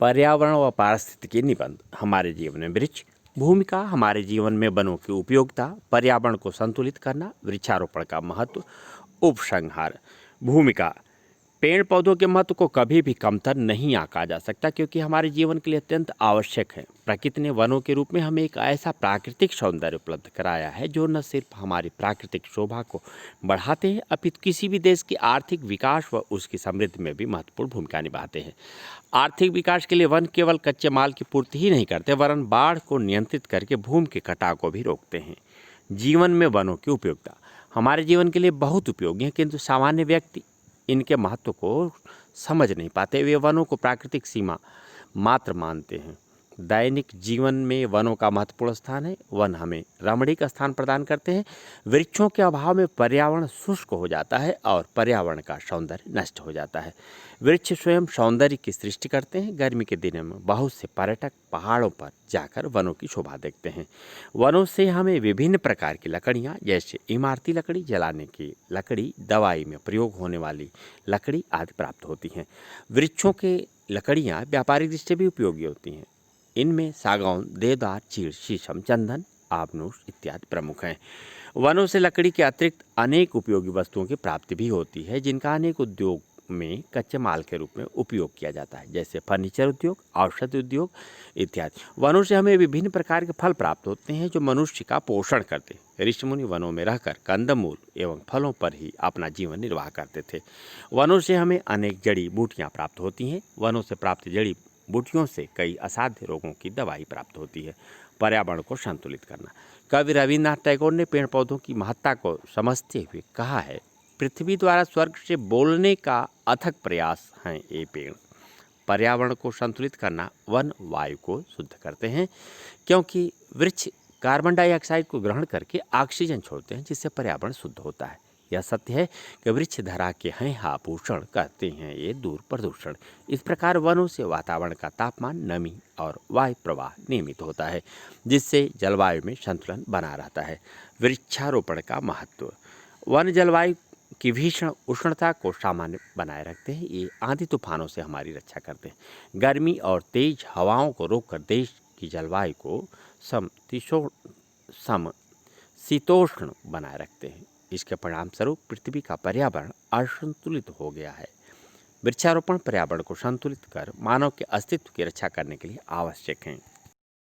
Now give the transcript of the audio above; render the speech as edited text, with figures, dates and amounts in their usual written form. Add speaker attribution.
Speaker 1: पर्यावरण व पारिस्थितिकी निबंध। हमारे जीवन में वृक्ष भूमिका, हमारे जीवन में वनों की उपयोगिता, पर्यावरण को संतुलित करना, वृक्षारोपण का महत्व, उपसंहार। भूमिका, पेड़ पौधों के महत्व को कभी भी कमतर नहीं आंका जा सकता, क्योंकि हमारे जीवन के लिए अत्यंत आवश्यक है। प्रकृति ने वनों के रूप में हमें एक ऐसा प्राकृतिक सौंदर्य उपलब्ध कराया है जो न सिर्फ हमारी प्राकृतिक शोभा को बढ़ाते हैं, अपितु किसी भी देश की आर्थिक विकास व उसकी समृद्धि में भी महत्वपूर्ण भूमिका निभाते हैं। आर्थिक विकास के लिए वन केवल कच्चे माल की पूर्ति ही नहीं करते, वरन बाढ़ को नियंत्रित करके भूमि के कटाव को भी रोकते हैं। जीवन में वनों की उपयोगिता हमारे जीवन के लिए बहुत उपयोगी है, किंतु सामान्य व्यक्ति इनके महत्व को समझ नहीं पाते। वे वनों को प्राकृतिक सीमा मात्र मानते हैं। दैनिक जीवन में वनों का महत्वपूर्ण स्थान है। वन हमें रमणीक स्थान प्रदान करते हैं। वृक्षों के अभाव में पर्यावरण शुष्क हो जाता है और पर्यावरण का सौंदर्य नष्ट हो जाता है। वृक्ष स्वयं सौंदर्य की सृष्टि करते हैं। गर्मी के दिनों में बहुत से पर्यटक पहाड़ों पर जाकर वनों की शोभा देखते हैं। वनों से हमें विभिन्न प्रकार की लकड़ियाँ, जैसे इमारती लकड़ी, जलाने की लकड़ी, दवाई में प्रयोग होने वाली लकड़ी आदि प्राप्त होती हैं। वृक्षों के लकड़ियाँ व्यापारिक दृष्टि से भी उपयोगी होती हैं। इनमें सागौन, देवदार, चीड़, शीशम, चंदन, आबनूस इत्यादि प्रमुख हैं। वनों से लकड़ी के अतिरिक्त अनेक उपयोगी वस्तुओं की प्राप्ति भी होती है, जिनका अनेक उद्योग में कच्चे माल के रूप में उपयोग किया जाता है, जैसे फर्नीचर उद्योग, औषधि उद्योग इत्यादि। वनों से हमें विभिन्न प्रकार के फल प्राप्त होते हैं जो मनुष्य का पोषण करते हैं। ऋषि मुनि वनों में रहकर कंदमूल एवं फलों पर ही अपना जीवन निर्वाह करते थे। वनों से हमें अनेक जड़ी बूटियाँ प्राप्त होती हैं। वनों से प्राप्त जड़ी बूटियों से कई असाध्य रोगों की दवाई प्राप्त होती है। पर्यावरण को संतुलित करना, कवि रविन्द्रनाथ टैगोर ने पेड़ पौधों की महत्ता को समझते हुए कहा है, पृथ्वी द्वारा स्वर्ग से बोलने का अथक प्रयास हैं ये पेड़। पर्यावरण को संतुलित करना, वन वायु को शुद्ध करते हैं, क्योंकि वृक्ष कार्बन डाइऑक्साइड को ग्रहण करके ऑक्सीजन छोड़ते हैं, जिससे पर्यावरण शुद्ध होता है। यह सत्य है कि वृक्ष धरा के हैं आभूषण, करते हैं ये दूर प्रदूषण। इस प्रकार वनों से वातावरण का तापमान, नमी और वायु प्रवाह नियमित होता है, जिससे जलवायु में संतुलन बना रहता है। वृक्षारोपण का महत्व, वन जलवायु की भीषण उष्णता को सामान्य बनाए रखते हैं। ये आंधी तूफानों से हमारी रक्षा करते हैं। गर्मी और तेज हवाओं को रोककर देश की जलवायु को समशीतोष्ण बनाए रखते हैं। इसके परिणाम स्वरूप पृथ्वी का पर्यावरण असंतुलित हो गया है। वृक्षारोपण पर्यावरण को संतुलित कर मानव के अस्तित्व की रक्षा करने के लिए आवश्यक है।